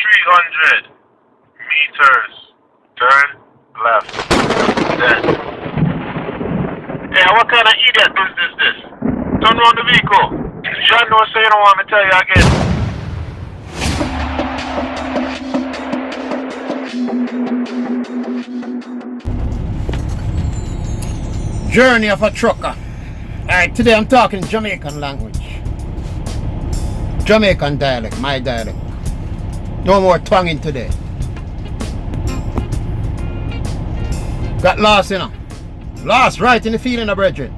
300 meters. Turn left. Then. Hey, what kind of idiot business this? Turn around the vehicle. John knows so you don't want me to tell you again. Journey of a trucker. Alright, today I'm talking Jamaican language. Jamaican dialect, my dialect. No more tonguing today. Got lost, you know. Lost right in the field, in the brethren.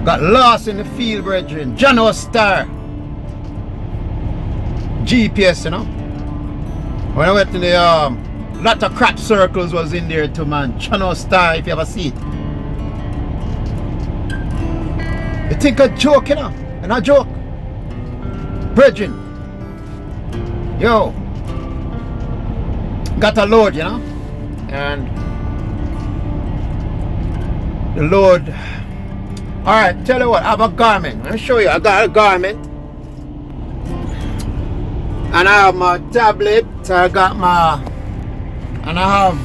Got lost in the field, brethren. Jano Star. GPS, you know. When I went to the lot of crap circles was in there too, man. Jano Star, if you ever see it. You think a joke, you know? And a joke. Brethren. Yo. Got a load, you know? And the load. Alright, tell you what, I have a garment. Let me show you. I got a garment. And I have my tablet. I got my. And I have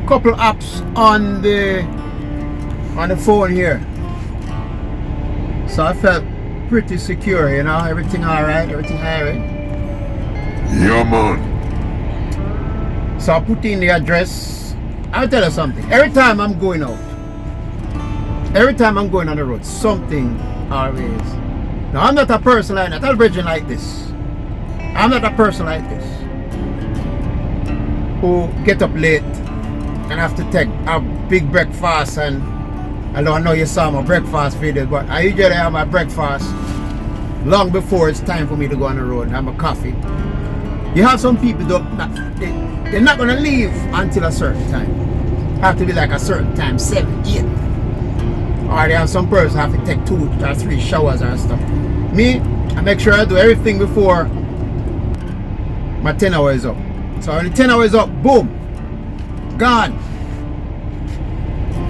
a couple apps on the phone here. So I felt pretty secure, you know, everything alright, everything alright. Yeah, man. So I put in the address. I'll tell you something. Every time I'm going out, every time I'm going on the road, something always. Now I'm not a person like that. I'll bridge like this. I'm not a person like this who get up late and have to take a big breakfast. And I know you saw my breakfast video, but I usually have my breakfast long before it's time for me to go on the road and have my coffee. You have some people they're not gonna leave until a certain time. Have to be like a certain time, 7, 8. Or they have some person have to take 2 or 3 showers and stuff. Me, I make sure I do everything before my 10 hours is up. So when the 10 hours is up, boom, gone.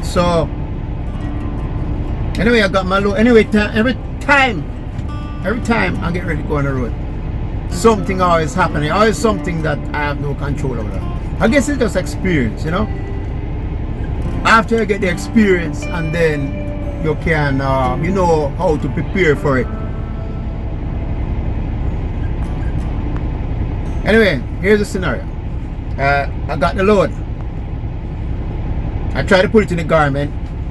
So anyway, I got my load. Anyway, every time I get ready to go on the road, something always happening. Always something that I have no control over. I guess it's just experience, you know. After you get the experience, and then you can, you know how to prepare for it. Anyway, here's the scenario. I got the load. I tried to put it in the garment.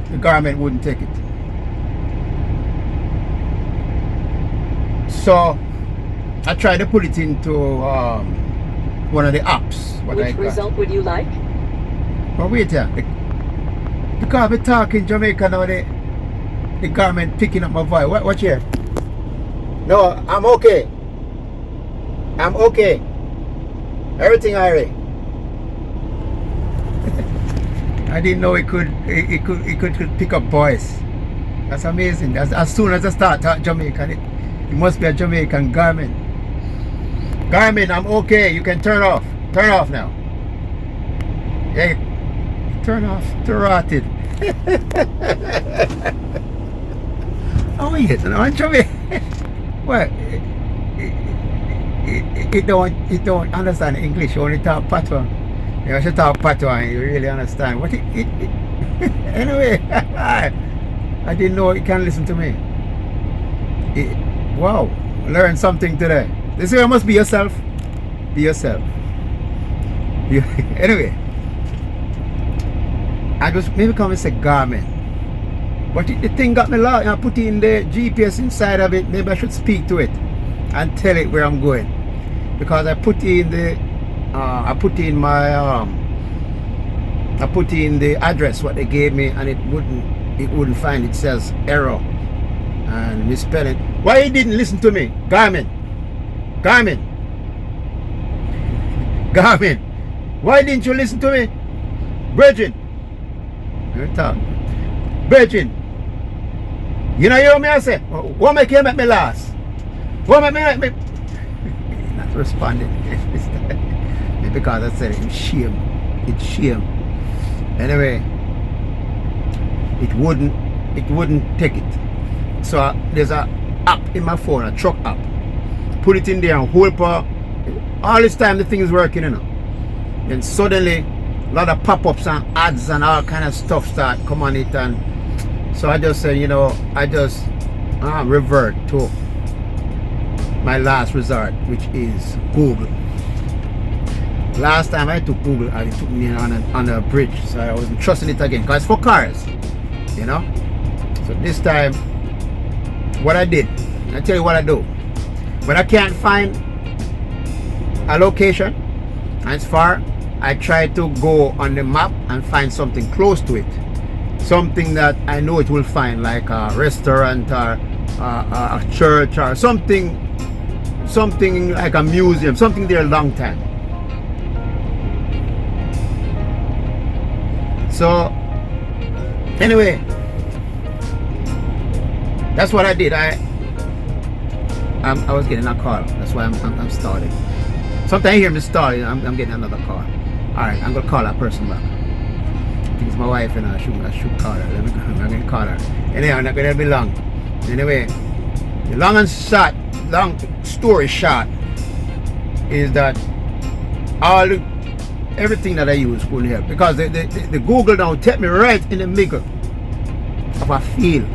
The garment wouldn't take it. So I tried to put it into one of the apps. Which result would you like? But wait here. Because we're talking Jamaican now, the garment picking up my voice. Watch here. No, I'm okay. I'm okay. Everything alright. I didn't know it could pick up voice. That's amazing. As soon as I start talking Jamaican, it must be a Jamaican garment. Garment, I'm okay. You can turn off. Turn off now. Hey, turn off. Rotted. Oh, yes. No, Jamaican. What? It don't understand English. You only talk patois. You should talk patois and you really understand. What anyway, I didn't know you can listen to me. Wow, learn something today. This way, you must be yourself. Be yourself. Anyway, I just maybe come and say garment. But the thing got me lost. I put in the GPS inside of it. Maybe I should speak to it and tell it where I'm going, because I put in the I put in the address what they gave me, and it wouldn't find. It says error and misspelling. Why you didn't listen to me? Garment. Why didn't you listen to me? Brethren. Brethren. You know, you hear me I say, what make you make me last? What make me not responding? Because I said it's shame. Anyway, it wouldn't take it. So there's a app in my phone, a truck app. put it in there and hold for all this time the thing is working, you know. Then suddenly a lot of pop-ups and ads and all kind of stuff start come on it, and so I just say, you know, I just revert to my last resort, which is Google. Last time I took Google, it took me on a bridge, so I wasn't trusting it again because it's for cars, you know. So this time, what I did, I tell you what I do. When I can't find a location and it's far, I try to go on the map and find something close to it, something that I know it will find, like a restaurant or a church or something like a museum, something there a long time. So anyway, that's what I did. I was getting a call. That's why I'm starting. Sometimes you hear me starting, I'm getting another call. Alright, I'm gonna call that person back. I think it's my wife, and I should call her. I'm gonna call her. Anyway, I'm not gonna be long. Anyway, the long story short is that everything that I use couldn't help, because the Google now take me right in the middle of a field.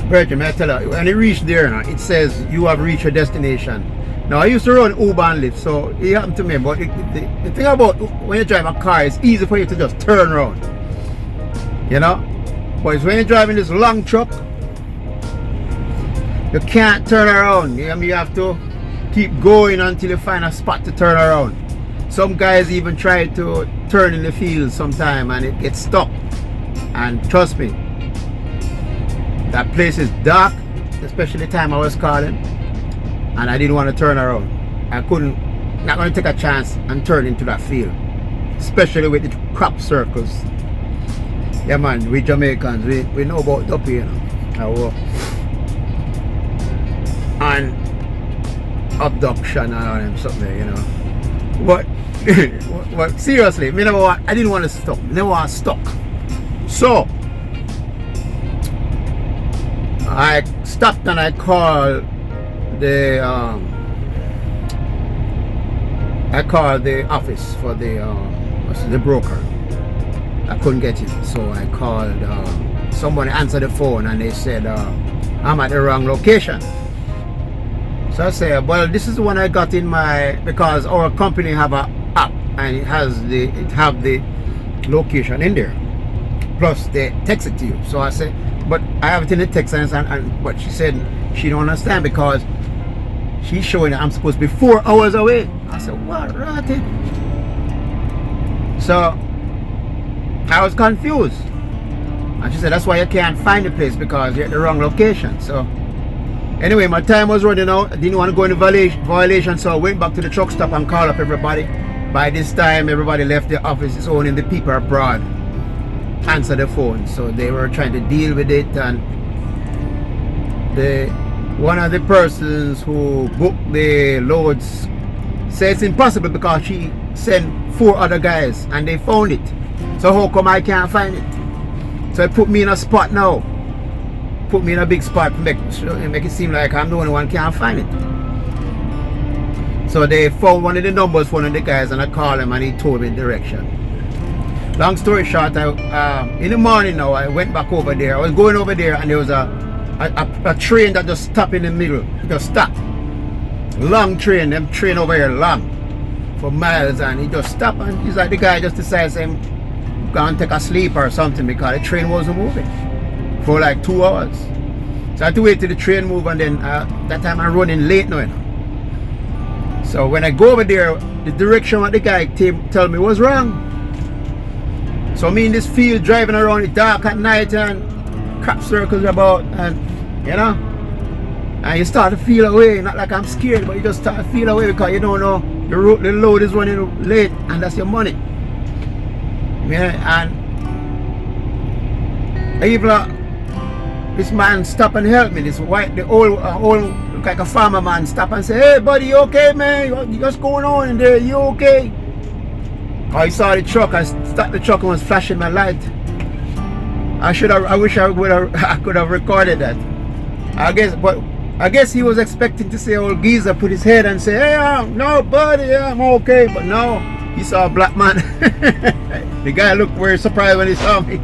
Virgin, may I tell you, when you reach there now, it says you have reached your destination. Now, I used to run Uber and Lyft, so it happened to me. But the thing about when you drive a car, it's easy for you to just turn around, you know. But it's when you're driving this long truck, you can't turn around. You have to keep going until you find a spot to turn around. Some guys even try to turn in the field sometime and it gets stuck. And trust me, that place is dark, especially the time I was calling, and I didn't want to turn around. I couldn't, not going to take a chance and turn into that field, especially with the crop circles. Yeah man, we Jamaicans, we know about up here, you know. And abduction and all them something, you know. But seriously, I didn't want to stop. Never want to stop. So I stopped and I called the office for the broker. I couldn't get it, so I called. Someone answered the phone and they said I'm at the wrong location. So I said, well, this is the one I got in because our company have a app and it have the location in there. Plus they text it to you. So I said, but I have it in the text, but she said she don't understand because she's showing that I'm supposed to be 4 hours away. I said, what, rotted? So I was confused. And she said, that's why you can't find the place, because you're at the wrong location. So anyway, my time was running out. I didn't want to go into violation, so I went back to the truck stop and called up everybody. By this time, everybody left the office. It's only the people abroad answer the phone, so they were trying to deal with it. And one of the persons who booked the loads said it's impossible because she sent 4 other guys and they found it. So how come I can't find it? So it put me in a spot now. Put me in a big spot to make it seem like I'm the only one can't find it. So they found one of the numbers for one of the guys, and I called him and he told me the direction. Long story short, in the morning now, I went back over there. I was going over there and there was a train that just stopped in the middle. It just stopped. Long train, them train over here long for miles, and he just stopped, and he's like, the guy just decides him go and take a sleep or something because the train wasn't moving for like 2 hours. So I had to wait till the train move, and then that time I'm running late now, you know. So when I go over there, the direction what the guy tell me was wrong. So me in this field driving around, it's dark at night and crop circles about, and you know, and you start to feel away. Not like I'm scared, but you just start to feel away because you don't know the load is running late, and that's your money. Yeah, and even this man stop and help me. This the old look like a farmer man, stop and say, "Hey buddy, you okay, man? What's going on in there? You okay?" I saw the truck. I stopped the truck and was flashing my light. I wish I could have recorded that. I guess, but I guess he was expecting to see old geezer put his head and say, hey, no, buddy, I'm okay. But no, he saw a black man. The guy looked very surprised when he saw me.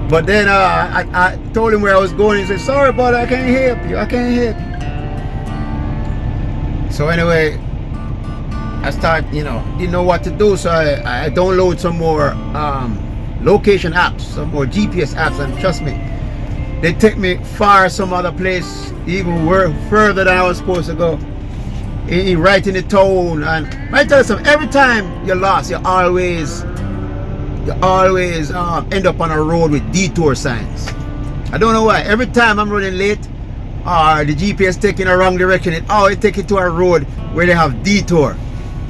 But then I told him where I was going. He said, sorry, buddy, I can't help you. I can't help you. So anyway, I started, didn't know what to do. So I downloaded some more location apps, some more GPS apps. And trust me, they take me far some other place, even further than I was supposed to go. Right in the town. And I tell you something, every time you're lost, you always end up on a road with detour signs. I don't know why. Every time I'm running late or the GPS taking a wrong direction, it always takes you to a road where they have detour.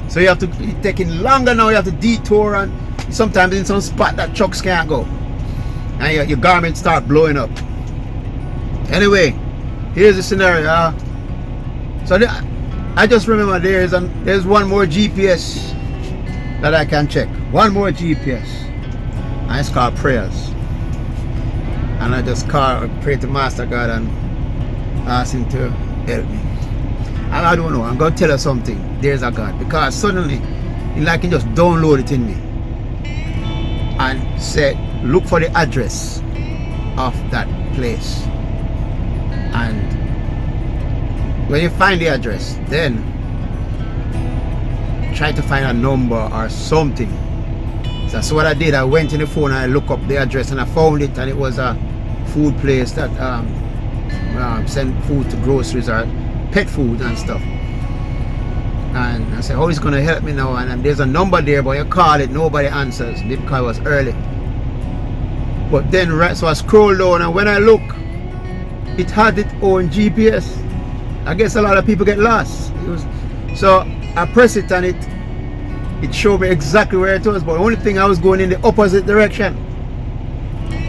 So you have to, it's taking longer now, you have to detour, and sometimes in some spot that trucks can't go. And your garments start blowing up. Anyway, here's the scenario. So I just remember there's one more GPS that I can check. One more GPS. And it's called prayers. And I just pray to Master God and ask him to help me. And I don't know, I'm going to tell you something. There's a God. Because suddenly, he can just download it in me. And say, look for the address of that place. And when you find the address, then try to find a number or something. So that's what I did. I went in the phone and I looked up the address and I found it, and it was a food place that send food to groceries or pet food and stuff. And I said, oh, it's going to help me now. And there's a number there, but you call it, nobody answers because it was early. But then, so I scrolled down, and when I look, it had its own GPS. I guess a lot of people get lost. So I press it and it showed me exactly where it was, but the only thing, I was going in the opposite direction.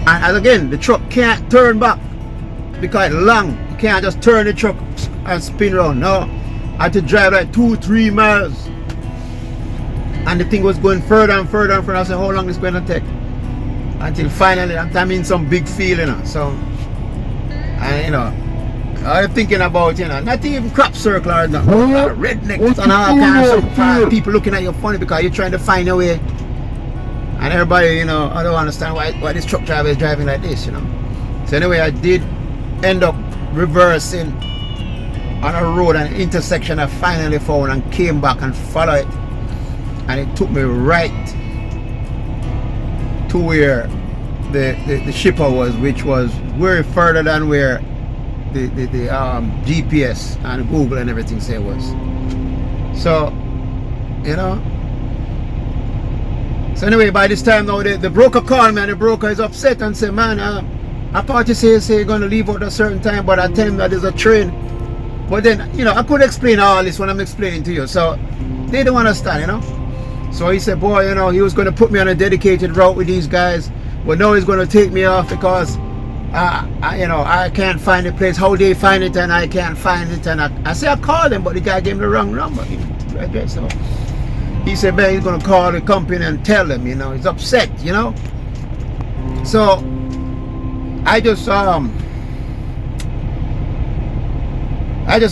And again, the truck can't turn back because it's long. You can't just turn the truck and spin around. No, I had to drive like 2-3 miles. And the thing was going further and further and further. I said, how long is it going to take? Until finally, I'm in some big field, So, and I'm thinking about, not even crop circle or rednecks and all kinds of people looking at you funny because you're trying to find a way. And everybody, I don't understand why this truck driver is driving like this, So anyway, I did end up reversing on a road, an intersection I finally found, and came back and followed it. And it took me right to where the shipper was, which was way further than where the GPS and Google and everything say it was. So, So anyway, by this time now, the broker called me, and the broker is upset and said, man, I thought you say you're going to leave out a certain time, but I tell him that there's a train. But then, I couldn't explain all this when I'm explaining to you. So they don't understand, So he said, boy, he was going to put me on a dedicated route with these guys, but now he's going to take me off because I can't find the place. How they find it and I can't find it. And I said, I called him, but the guy gave me the wrong number. So he said, man, he's going to call the company and tell them, he's upset, So I just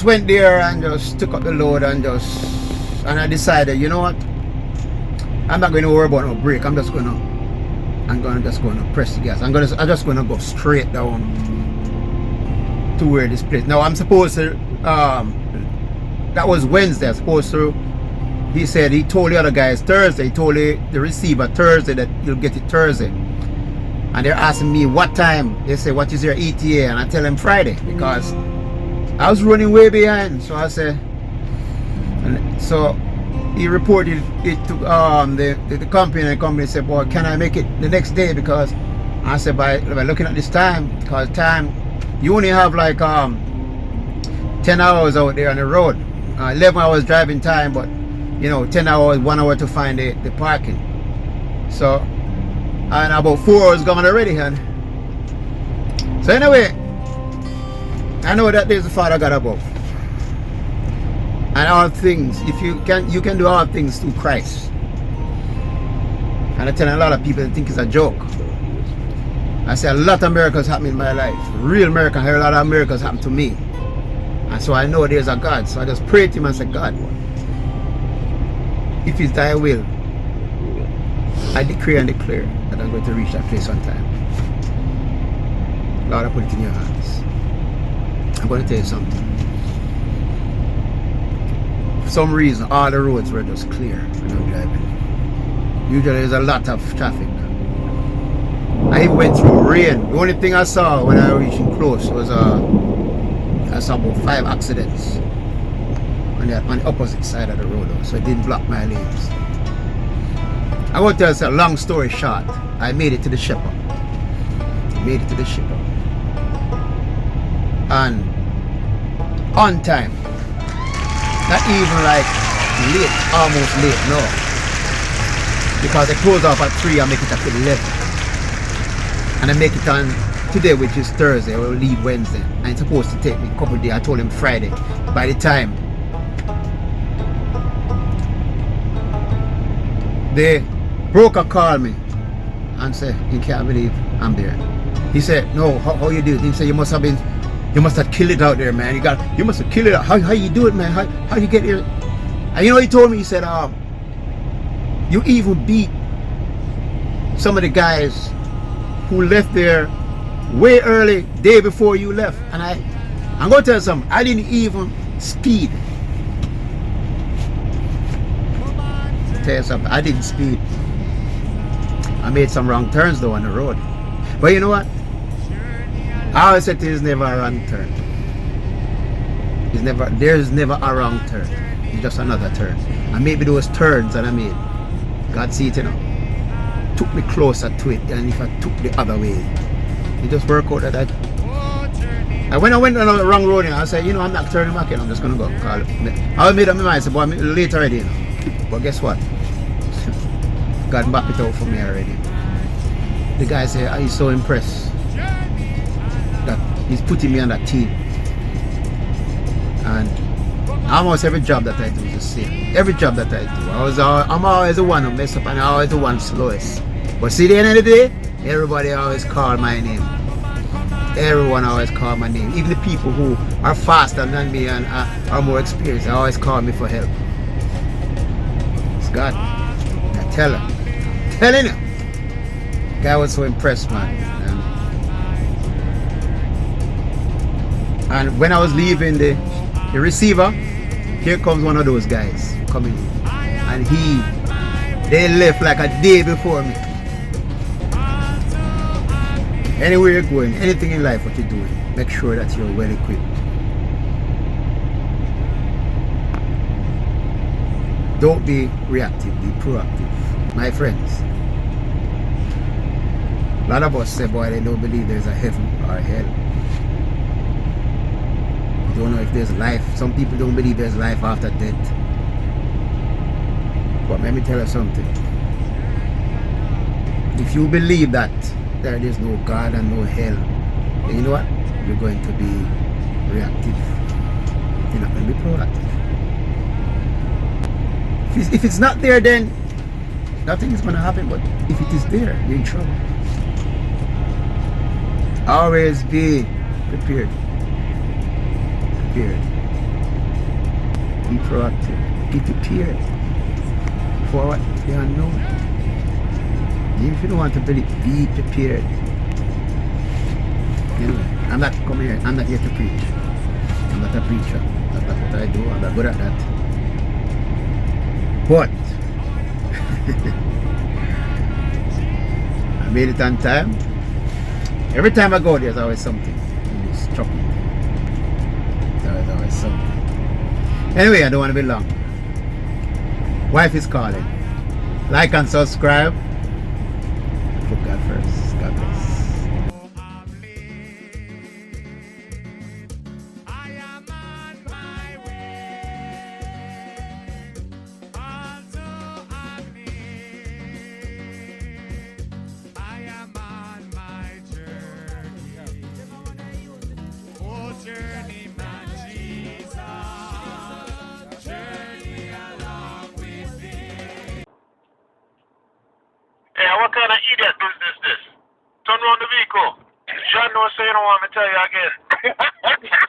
went there and just took up the load and I decided, you know what? I'm not going to worry about no brake. I'm just going to press the gas. I'm just going to go straight down to where this place. Now I'm supposed to, that was Wednesday. He said he told the other guys Thursday. He told the receiver Thursday that you'll get it Thursday. And they're asking me what time. They say, what is your ETA? And I tell them Friday because I was running way behind. So I said, and so he reported it to the company, and the company said, boy, can I make it the next day? Because I said, by looking at this time, because time, you only have like 10 hours out there on the road. 11 hours driving time, but 10 hours, 1 hour to find the parking. So, and about 4 hours gone already, and so anyway, I know that there's a Father God above. And all things, if you can do all things through Christ. And I tell a lot of people that think it's a joke. I say a lot of miracles happen in my life. Real miracles. A lot of miracles happen to me. And so I know there's a God. So I just pray to him and say, God, if it's thy will, I decree and declare that I'm going to reach that place on time. Lord, I put it in your hands. I'm going to tell you something. For some reason, all the roads were just clear when I'm driving. Usually there's a lot of traffic. I even went through rain. The only thing I saw when I was reaching close was I saw about 5 accidents on the opposite side of the road, so it didn't block my lanes. I want to tell you a long story short. I made it to the Shepherd. And on time. Not even like late, almost late, no. Because I close off at 3 and make it at 11. And I make it on today, which is Thursday. I will leave Wednesday. And it's supposed to take me a couple of days. I told him Friday. By the time the broker called me and said, you can't believe I'm there. He said, no, how you do it? He said, you must have killed it out there, man. You must have killed it out. How you do it, man? How you get here? And you know he told me, he said, you even beat some of the guys who left there way early, day before you left. And I'm going to tell you something, I didn't even speed. Tell you something, I didn't speed. I made some wrong turns though on the road. But you know what? I always said there's never a wrong turn. There's never a wrong turn. It's just another turn. And maybe those turns that I made, God see it, you know, took me closer to it than if I took the other way. It just worked out that when I went on the wrong road, I said, you know, I'm not turning back in, I'm just gonna go. I made up my mind, I said, boy, I'm late already, you know. But guess what? God mapped it out for me already. The guy said, he's so impressed that he's putting me on that team. And almost every job that I do is the same. Every job that I do, I'm always the one who mess up and I'm always the one slowest. But see, at the end of the day, everybody always call my name. Everyone always call my name. Even the people who are faster than me and are more experienced, they always call me for help. It's God. I tell him. Telling him. Guy was so impressed, man. And when I was leaving the receiver, here comes one of those guys coming in. And they left like a day before me. Anywhere you're going, anything in life what you're doing, make sure that you're well equipped. Don't be reactive, be proactive. My friends, a lot of us say, boy, they don't believe there's a heaven or a hell. You don't know if there's life. Some people don't believe there's life after death. But let me tell you something. If you believe that there is no God and no hell, then you know what? You're going to be reactive. You're not going to be proactive. If it's not there, then nothing is going to happen. But if it is there, you're in trouble. Always be prepared. Be proactive. Be prepared for what? The unknown. Even if you don't want to believe, be prepared. Anyway, I'm not coming here. I'm not here to preach. I'm not a preacher. That's not what I do. I'm not good at that. But I made it on time. Every time I go, there's always something really struggling. There's always something. Anyway, I don't want to be long. Wife is calling. Like and subscribe. Put God first. God bless. Hey, what kind of idiot business this? Turn Turn around the vehicle. John, no say you don't want me to tell you again.